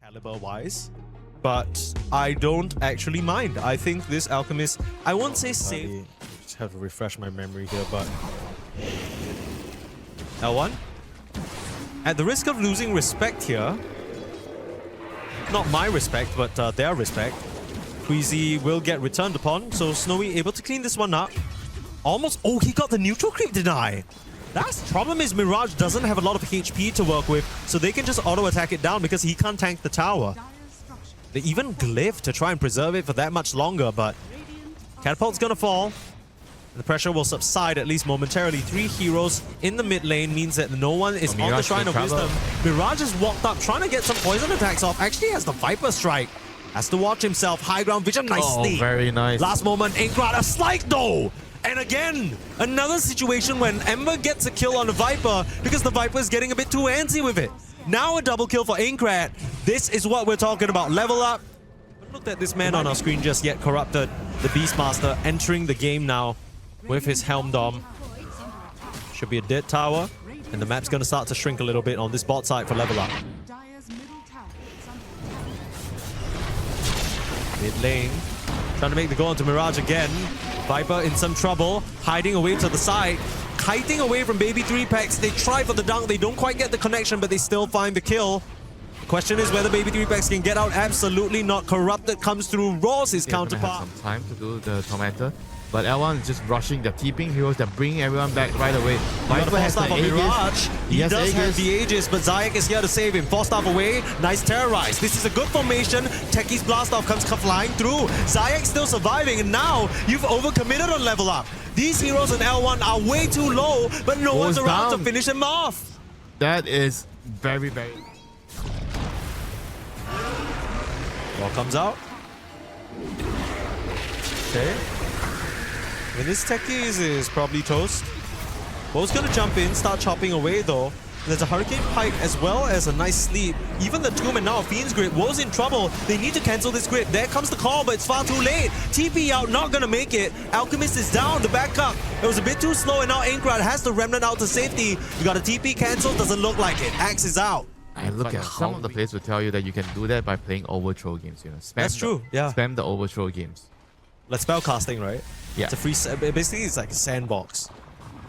caliber-wise, but I don't actually mind. I think this Alchemist, I won't say safe. Just have to refresh my memory here, but L1, at the risk of losing respect here, not my respect, but their respect, Queasy will get returned upon, so Snowy able to clean this one up. Almost, oh, he got the neutral creep deny. That's the problem is Mirage doesn't have a lot of HP to work with, so they can just auto-attack it down because he can't tank the tower. They even glyph to try and preserve it for that much longer, but Catapult's gonna fall. The pressure will subside at least momentarily. 3 heroes in the mid lane means that no one is on the Shrine of Wisdom. Mirage has walked up, trying to get some poison attacks off. Actually has the Viper Strike. Has to watch himself. High ground vision, nicely. Oh, very nice. Last moment, Aincrad, a slight though. And again, another situation when Ember gets a kill on the Viper because the Viper is getting a bit too antsy with it. Now a double kill for Aincrad. This is what we're talking about. Level up. Haven't looked at this man on our screen just yet. Corrupted, the Beastmaster, entering the game now with his Helm Dom. Should be a dead tower. And the map's going to start to shrink a little bit on this bot side for LevelUP. Mid lane. Trying to make the goal onto Mirage again. Viper in some trouble, hiding away to the side, kiting away from Baby 3 packs. They try for the dunk, they don't quite get the connection, but they still find the kill. The question is whether Baby 3 packs can get out. Absolutely not. Corrupted comes through. Ross, his counterpart. Have some time to do the tormentor, but L1 is just rushing. They're keeping heroes. They're bringing everyone back right away. Viper has the Mirage. He does have the Aegis, but Zayak is here to save him. 4-staff away. Nice terrorize. This is a good formation. Techie's blast off comes flying through. Zayak still surviving, and now you've overcommitted on LevelUP. These heroes in L1 are way too low, but no one's around to finish him off. That is very, very... Ball comes out. Okay. I mean, this Techies is probably toast. Bo's gonna jump in, start chopping away though. There's a Hurricane Pike as well as a nice sleep. Even the Tomb and now a Fiend's Grip. Wo's in trouble. They need to cancel this grip. There comes the call, but it's far too late. TP out, not gonna make it. Alchemist is down to back up. It was a bit too slow, and now Aincrad has the Remnant out to safety. You got a TP cancel, doesn't look like it. Axe is out. And look at some of the players will tell you that you can do that by playing overthrow games. You know, That's true. Yeah. Spam the overthrow games. Like spell casting, right? Yeah. It's a free. Basically, it's like a sandbox.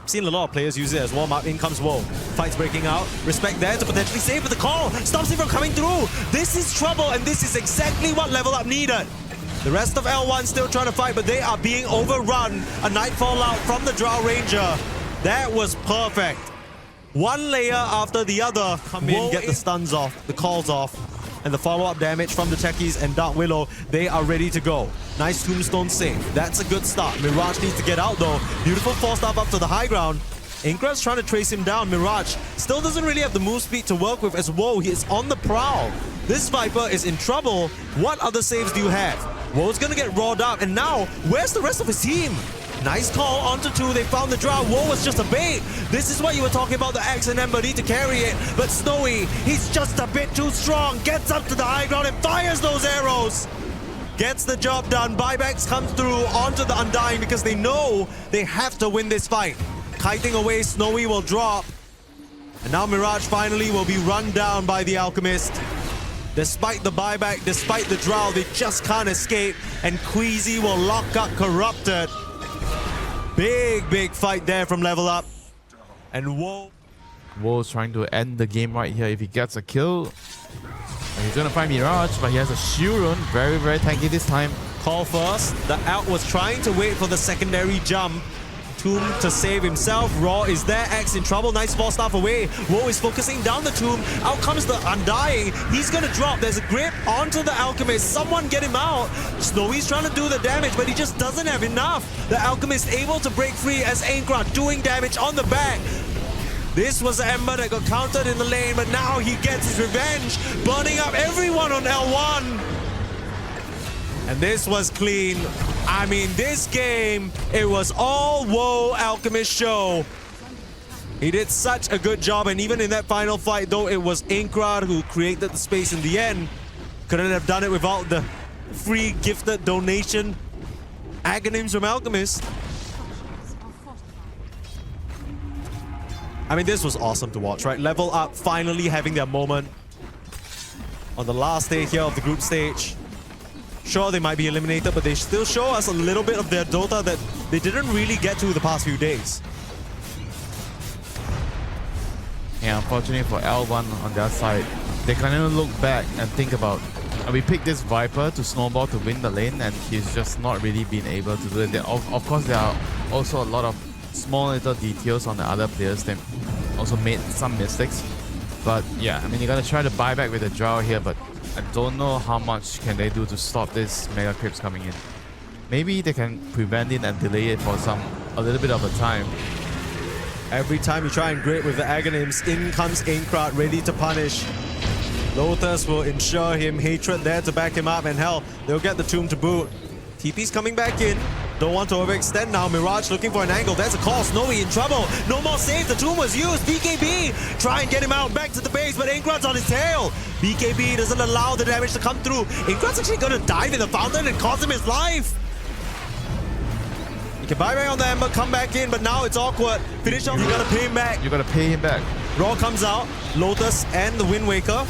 I've seen a lot of players use it as warm-up. In comes Wo. Fights breaking out. Respect there to potentially save with the call. Stops him from coming through. This is trouble, and this is exactly what LevelUP needed. The rest of L1 still trying to fight, but they are being overrun. A Nightfall out from the Drow Ranger. That was perfect. One layer after the other. Come in, get the stuns off, the calls off. And the follow-up damage from the Techies and Dark Willow, they are ready to go. Nice Tombstone save. That's a good start. Mirage needs to get out though. Beautiful 4-staff up to the high ground. Aincrad's trying to trace him down. Mirage still doesn't really have the move speed to work with as Wo. He is on the prowl. This Viper is in trouble. What other saves do you have? Wo's gonna get roared up, and now, where's the rest of his team? Nice call onto 2. They found the Drow. Wo was just a bait. This is what you were talking about. The Axe and Ember need to carry it. But Snowy, he's just a bit too strong. Gets up to the high ground and fires those arrows. Gets the job done. Buybacks comes through onto the Undying because they know they have to win this fight. Kiting away, Snowy will drop. And now Mirage finally will be run down by the Alchemist. Despite the buyback, despite the Drow, they just can't escape. And Queasy will lock up Corrupted. Big fight there from LevelUP. And Wo's trying to end the game right here. If he gets a kill, and he's gonna find Mirage, but he has a shield rune. Very tanky this time. Call first. The Out was trying to wait for the secondary jump. Tomb to save himself. Raw is there. Axe in trouble. Nice 4-staff away. Wo is focusing down the Tomb. Out comes the Undying. He's gonna drop. There's a grip onto the Alchemist. Someone get him out. Snowy's trying to do the damage, but he just doesn't have enough. The Alchemist able to break free as Aincrad doing damage on the back. This was the Ember that got countered in the lane, but now he gets his revenge, burning up everyone on L1. And this was clean. I mean, this game, it was all Wo Alchemist show. He did such a good job, and even in that final fight, though it was Aincrad who created the space in the end, couldn't have done it without the free gifted donation Aghanim's from Alchemist. I mean, this was awesome to watch, right? LevelUP finally having their moment. on the last day here of the group stage. Sure, they might be eliminated, but they still show us a little bit of their Dota that they didn't really get to the past few days. Yeah, unfortunately for L1 on their side, they kind of look back and think about, we picked this Viper to snowball to win the lane, and he's just not really been able to do it. Of course, there are also a lot of small little details on the other players that also made some mistakes. But yeah, I mean, you gotta try to buy back with the draw here, but I don't know how much can they do to stop this Mega Creeps coming in. Maybe they can prevent it and delay it for a little bit of a time. Every time you try and grit with the Aghanims, in comes Aincrad ready to punish. Lotus will ensure him hatred there to back him up, and hell, they'll get the tomb to boot. TP's coming back in. Don't want to overextend now. Mirage looking for an angle. There's a call. Snowy in trouble. No more save. The tomb was used. BKB try and get him out back to the base, but Aincrad's on his tail. BKB doesn't allow the damage to come through. Aincrad's actually going to dive in the fountain and cost him his life. You can buy back on the Ember, come back in, but now it's awkward. Finish off, you gotta pay him back. You gotta pay him back. Raw comes out. Lotus and the Wind Waker.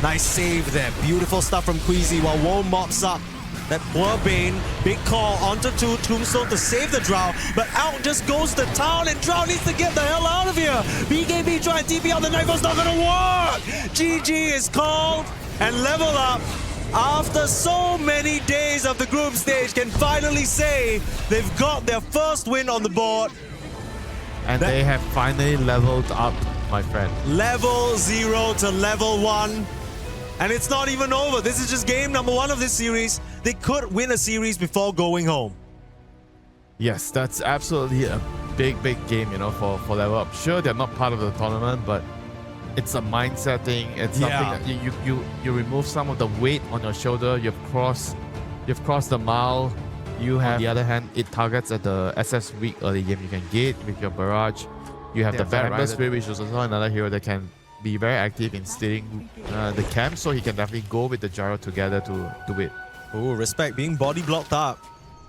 Nice save there. Beautiful stuff from Queasy while Woe mops up that poor Bane. Big call onto Tombstone to save the Drow, but out just goes to town, and Drow needs to get the hell out of here. BKB trying to TP on the knife, it's not gonna work. GG is called, and LevelUP, after so many days of the group stage, can finally say they've got their first win on the board. And they have finally leveled up, my friend. Level 0 to level 1. And it's not even over. This is just game number 1 of this series. They could win a series before going home. Yes, that's absolutely a big game, you know, for LevelUP. Sure, they're not part of the tournament, but it's a mindset thing. It's something that you remove some of the weight on your shoulder. You've crossed the mile. You have, on the other hand, it targets at the SS weak early game. You can gate with your barrage. You have the Barrier Spirit, which is also another hero that can be very active in stealing the camp, so he can definitely go with the gyro together to do it. Oh, respect, being body blocked up.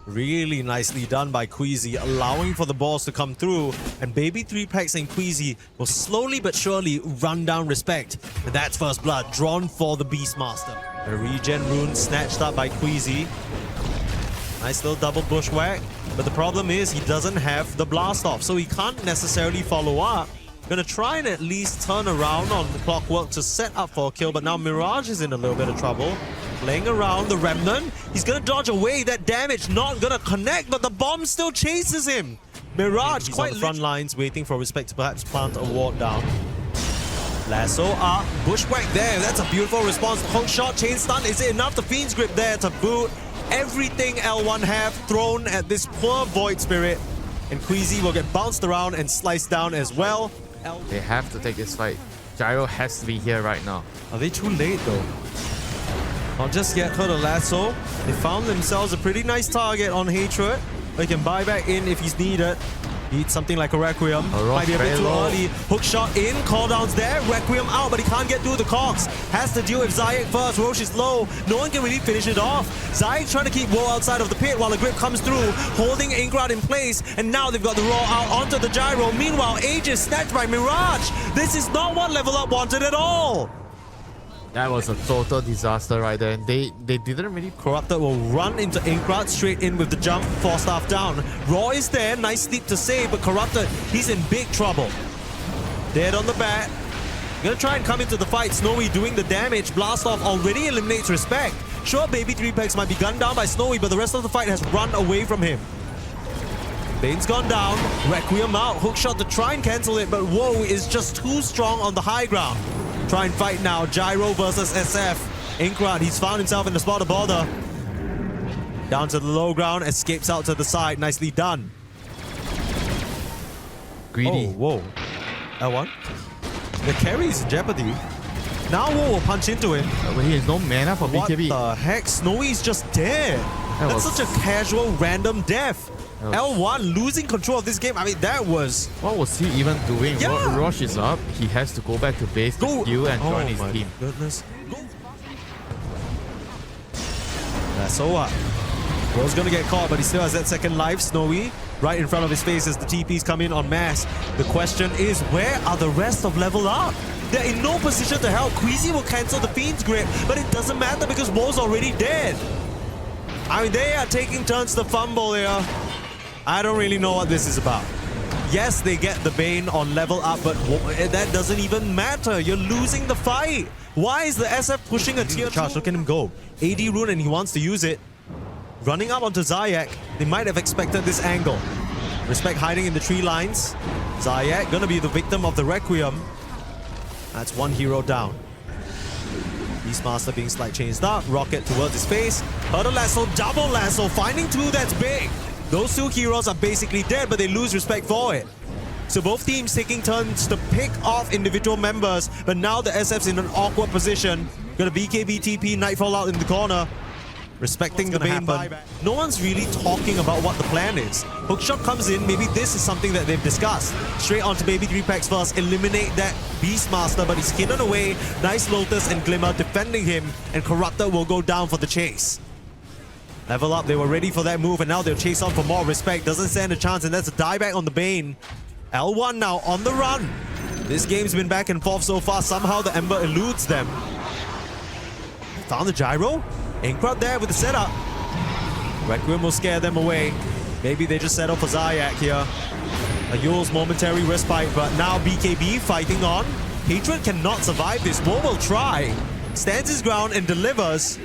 Really nicely done by Queasy, allowing for the balls to come through, and Baby 3-Packs and Queasy will slowly but surely run down Respect. And that's first blood drawn for the Beastmaster. A regen rune snatched up by Queasy. Nice little double bushwhack, but the problem is he doesn't have the blast off, so he can't necessarily follow up. Gonna try and at least turn around on the Clockwork to set up for a kill, but now Mirage is in a little bit of trouble. Playing around the Remnant, he's gonna dodge away. That damage not gonna connect, but the bomb still chases him. Mirage quite on the front lines, waiting for Respect to perhaps plant a ward down. Lasso up, bushwhack there. That's a beautiful response. Hook shot, chain stun. Is it enough? The Fiend's Grip there to boot. Everything L1 have thrown at this poor Void Spirit, and Queasy will get bounced around and sliced down as well. They have to take this fight. Gyro has to be here right now. Are they too late though? Not just yet for the Lasso. They found themselves a pretty nice target on Hatred. They can buy back in if he's needed. Needs something like a Requiem. Might be a bit too early. Hook shot in, cooldowns there. Requiem out, but he can't get through the cogs. Has to deal with Zayak first. Roche is low. No one can really finish it off. Zayak trying to keep Woe outside of the pit while the grip comes through, holding Aincrad in place. And now they've got the Raw out onto the Gyro. Meanwhile, Aegis snatched by Mirage. This is not what LevelUP wanted at all. That was a total disaster right there. And they didn't really... Corrupted will run into Aincrad straight in with the jump, 4-staff down. Raw is there, nice sleep to save, but Corrupted, he's in big trouble. Dead on the bat. Gonna try and come into the fight. Snowy doing the damage. Blast off already eliminates Respect. Sure, Baby 3-Packs might be gunned down by Snowy, but the rest of the fight has run away from him. Bane's gone down. Requiem out. Hookshot to try and cancel it, but Woe is just too strong on the high ground. Try and fight now. Gyro versus SF. Aincrad, he's found himself in the spot of bother. Down to the low ground, escapes out to the side. Nicely done. Greedy. Oh, whoa. L1. The carry is in jeopardy. Now Woe will punch into him. But he has no mana for BKB. What the heck? Snowy's just dead. That's such a casual, random death. L1 losing control of this game. I mean, that was... What was he even doing? Yeah. Roche is up. He has to go back to base to heal and join his team. Goodness. That's so what. Woe's gonna get caught, but he still has that second life. Snowy right in front of his face as the TPs come in en masse. The question is, where are the rest of LevelUP? They're in no position to help. Queasy will cancel the Fiend's grip, but it doesn't matter because Wo's already dead. I mean, they are taking turns to fumble here. I don't really know what this is about. Yes, they get the Bane on level up, but that doesn't even matter. You're losing the fight. Why is the SF pushing a tier 2? Look at him go. AD rune and he wants to use it. Running up onto Zayak. They might have expected this angle. Respect hiding in the tree lines. Zayak gonna be the victim of the Requiem. That's one hero down. Beastmaster being slight changed up. Rocket towards his face. Hurdle lasso, double lasso. Finding two, that's big. Those two heroes are basically dead, but they lose respect for it. So both teams taking turns to pick off individual members, but now the SF's in an awkward position. Got a BKB TP, Nightfall out in the corner. Respecting the Bane buyback. No one's really talking about what the plan is. Hookshot comes in, maybe this is something that they've discussed. Straight onto Baby 3 packs first, eliminate that Beastmaster, but he's hidden away. Nice Lotus and Glimmer defending him, and Corruptor will go down for the chase. LevelUP, they were ready for that move, and now they'll chase on for more. Respect doesn't stand a chance, and that's a dieback on the Bane. L1 now on the run. This game's been back and forth so far. Somehow the Ember eludes them. Found the gyro. Inkrat there with the setup. Requiem will scare them away. Maybe they just settle for Zayak here. A Yule's momentary respite, but now BKB fighting on. Hatred cannot survive this. Wo will try. Stands his ground and delivers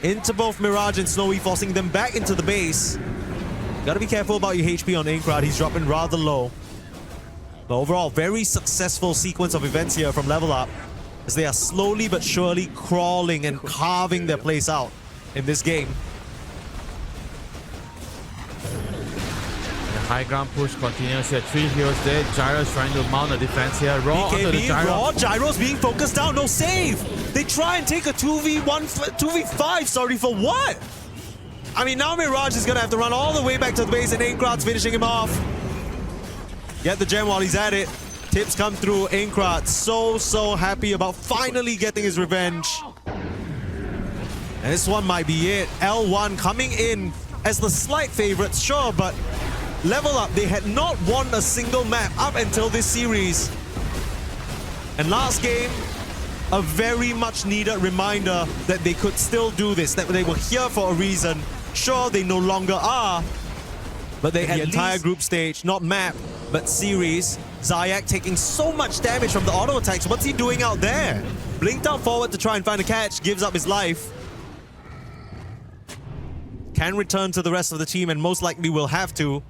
into both Mirage and Snowy, forcing them back into the base. Gotta be careful about your HP on Inkrat. He's dropping rather low. But overall, very successful sequence of events here from LevelUP, as they are slowly but surely crawling and carving their place out in this game. The high ground push continues here. 3 heroes there. Gyro's trying to mount a defense here. Raw onto the Gyro. Raw, Gyro's being focused down. No save. They try and take a 2v5, sorry, for what? I mean, now Mirage is gonna have to run all the way back to the base, and Inkrat's finishing him off. Get the gem while he's at it. Tips come through. Inkrat so happy about finally getting his revenge. And this one might be it. L1 coming in as the slight favorites, sure, but LevelUP, they had not won a single map up until this series. And last game, a very much needed reminder that they could still do this, that they were here for a reason. Sure, they no longer are, but they had the entire group stage, not map, but series. Zayak taking so much damage from the auto attacks. What's he doing out there? Blinked out forward to try and find a catch, gives up his life. Can return to the rest of the team, and most likely will have to.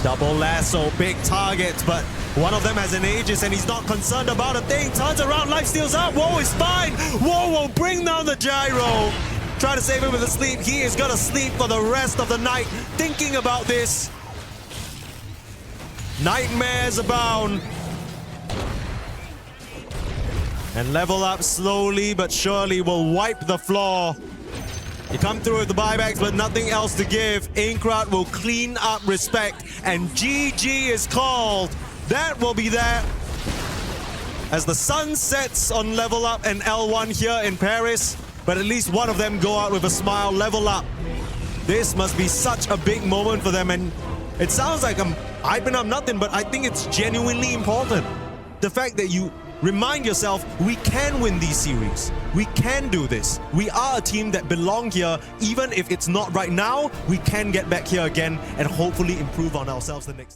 Double lasso, big targets, but one of them has an Aegis and he's not concerned about a thing. Turns around, life steals up. Wo is fine. Wo will bring down the gyro. Try to save him with a sleep. He is gonna sleep for the rest of the night thinking about this. Nightmares abound. And LevelUP slowly but surely will wipe the floor. You come through with the buybacks, but nothing else to give. Inkrat will clean up respect, and GG is called. That will be that. As the sun sets on LevelUP and L1 here in Paris, but at least one of them go out with a smile. LevelUP. This must be such a big moment for them, and it sounds like I'm hyping up nothing, but I think it's genuinely important. The fact that you remind yourself, we can win these series. We can do this. We are a team that belong here. Even if it's not right now, we can get back here again and hopefully improve on ourselves the next